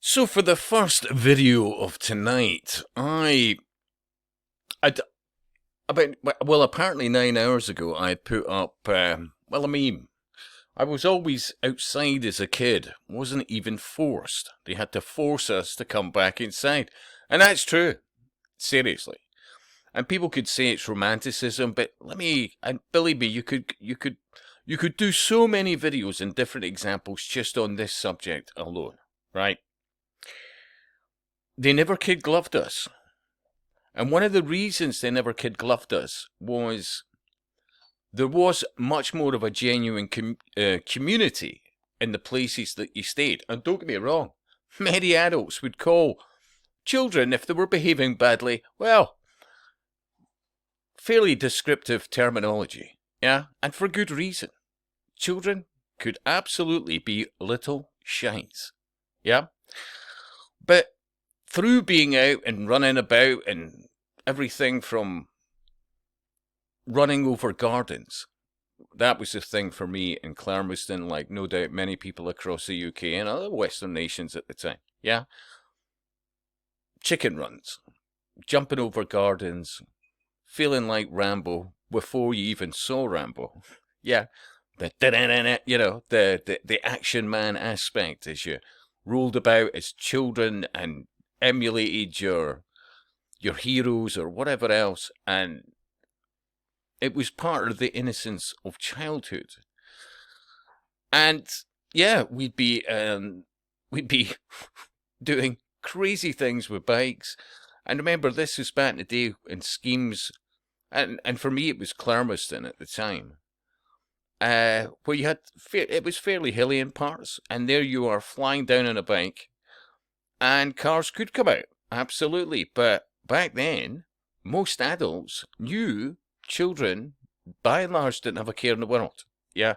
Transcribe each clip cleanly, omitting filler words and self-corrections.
So for the first video of tonight, I about well apparently 9 hours ago I put up. I was always outside as a kid, wasn't even forced. They had to force us to come back inside, and that's true. Seriously, and people could say it's romanticism, but and believe me, you could do so many videos and different examples just on this subject alone, right? They never kid gloved us. And one of the reasons they never kid gloved us was there was much more of a genuine community in the places that you stayed. And don't get me wrong, many adults would call children, if they were behaving badly, well, fairly descriptive terminology. Yeah, and for good reason. Children could absolutely be little shines. Yeah? But through being out and running about and everything from running over gardens, that was the thing for me in Clarmiston, like no doubt many people across the UK and other Western nations at the time. Yeah? Chicken runs, jumping over gardens, feeling like Rambo before you even saw Rambo. Yeah, the action man aspect as you rolled about as children and emulated your heroes or whatever else, and it was part of the innocence of childhood. And yeah, we'd be doing crazy things with bikes. And remember, this was back in the day in schemes, and for me it was Clarmiston at the time, where you had it was fairly hilly in parts, and there you are flying down on a bike, and cars could come out, absolutely. But back then, most adults knew children, by and large, didn't have a care in the world. Yeah,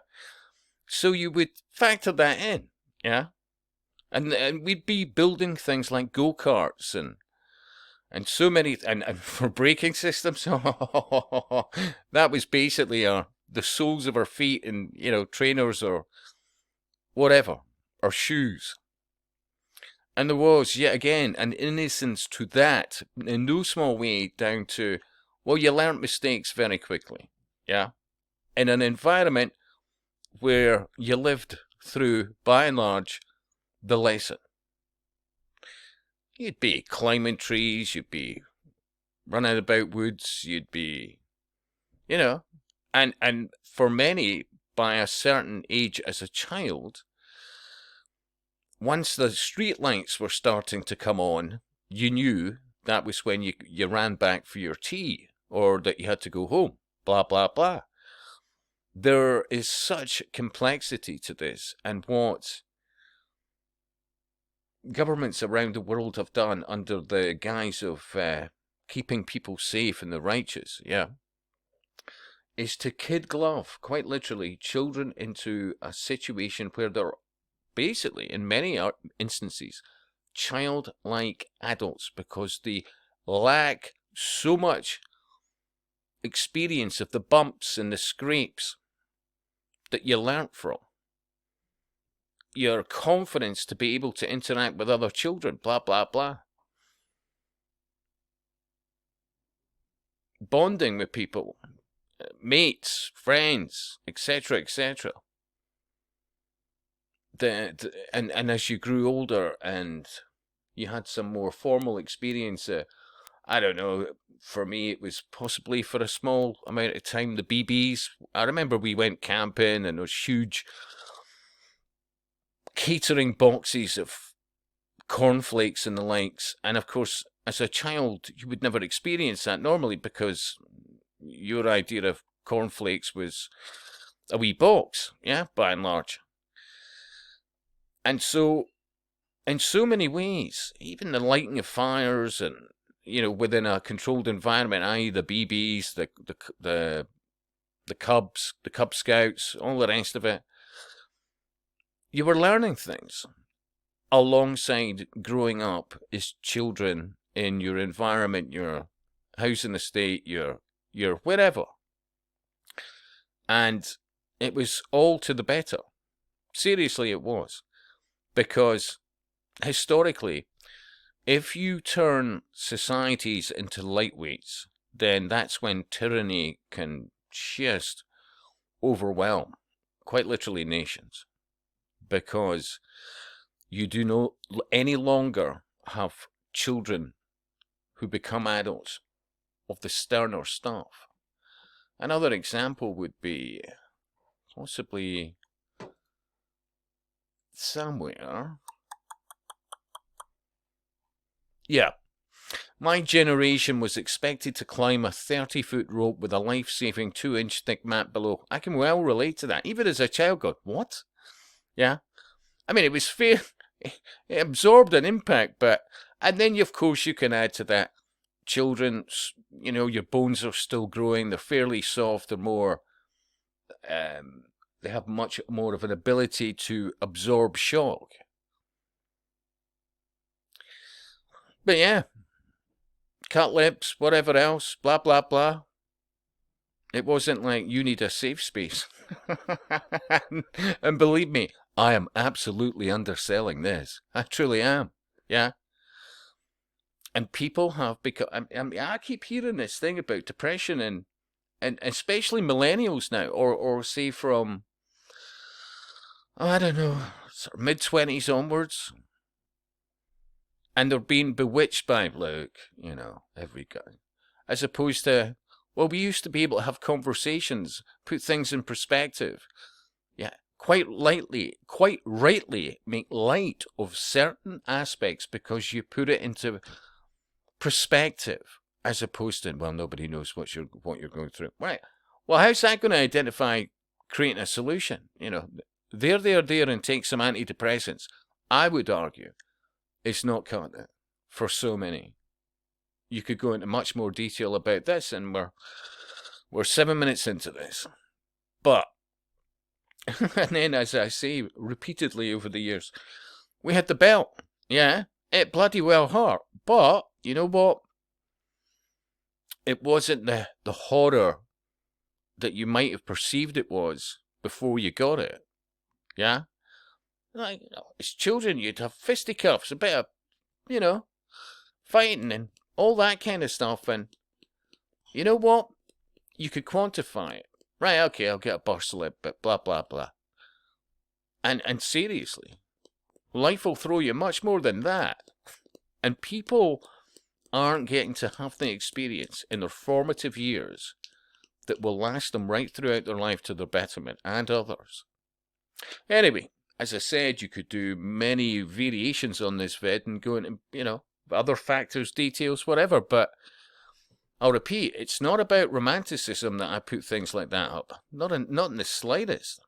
so you would factor that in. Yeah, and we'd be building things like go-karts and so many, and for braking systems, that was basically the soles of our feet and, trainers or whatever, or shoes. And there was, yet again, an innocence to that, in no small way, down to, well, you learnt mistakes very quickly, yeah? In an environment where you lived through, by and large, the lesson. You'd be climbing trees, you'd be running about woods, you'd be, and for many, by a certain age as a child, once the street lights were starting to come on, you knew that was when you ran back for your tea, or that you had to go home, blah, blah, blah. There is such complexity to this, and what governments around the world have done under the guise of keeping people safe and the righteous, yeah, is to kid glove, quite literally, children into a situation where they're basically, in many instances, childlike adults, because they lack so much experience of the bumps and the scrapes that you learnt from. Your confidence to be able to interact with other children, blah, blah, blah. Bonding with people, mates, friends, etc., etc. And as you grew older and you had some more formal experience, I don't know, for me it was possibly for a small amount of time, the BBs. I remember we went camping and those huge catering boxes of cornflakes and the likes, and of course, as a child, you would never experience that normally because your idea of cornflakes was a wee box, yeah, by and large. And so, in so many ways, even the lighting of fires and, within a controlled environment, i.e. the BBs, the Cubs, the Cub Scouts, all the rest of it, you were learning things alongside growing up as children in your environment, your housing estate, your wherever. And it was all to the better. Seriously, it was. Because historically, if you turn societies into lightweights, then that's when tyranny can just overwhelm, quite literally, nations. Because you do not any longer have children who become adults of the sterner stuff. Another example would be possibly somewhere. Yeah. My generation was expected to climb a 30-foot rope with a life-saving 2-inch thick mat below. I can well relate to that. Even as a child, going, what? Yeah. I mean, it was fair. It absorbed an impact, but... And then, of course, you can add to that. Children, you know, your bones are still growing. They're fairly soft. They're more... they have much more of an ability to absorb shock. But yeah, cut lips, whatever else, blah, blah, blah. It wasn't like you need a safe space. And believe me, I am absolutely underselling this. I truly am. Yeah. And people have become... I keep hearing this thing about depression and especially millennials now, or say from... I don't know, sort of mid-20s onwards. And they're being bewitched by, look, you know, every guy. As opposed to, well, we used to be able to have conversations, put things in perspective. Yeah, quite rightly make light of certain aspects because you put it into perspective. As opposed to, well, nobody knows what you're going through. Right. Well, how's that going to identify creating a solution? You know, there, and take some antidepressants. I would argue it's not cutting it for so many. You could go into much more detail about this, and we're 7 minutes into this. But, and then as I say repeatedly over the years, we had the belt. Yeah, it bloody well hurt. But, you know what? It wasn't the horror that you might have perceived it was before you got it. Yeah? Like, you know, as children, you'd have fisticuffs, a bit of, you know, fighting and all that kind of stuff. And you know what? You could quantify it. Right, okay, I'll get a burst lip, but blah, blah, blah. And seriously, life will throw you much more than that. And people aren't getting to have the experience in their formative years that will last them right throughout their life to their betterment and others. Anyway, as I said, you could do many variations on this vid and go into, you know, other factors, details, whatever, but I'll repeat, it's not about romanticism that I put things like that up. Not in the slightest.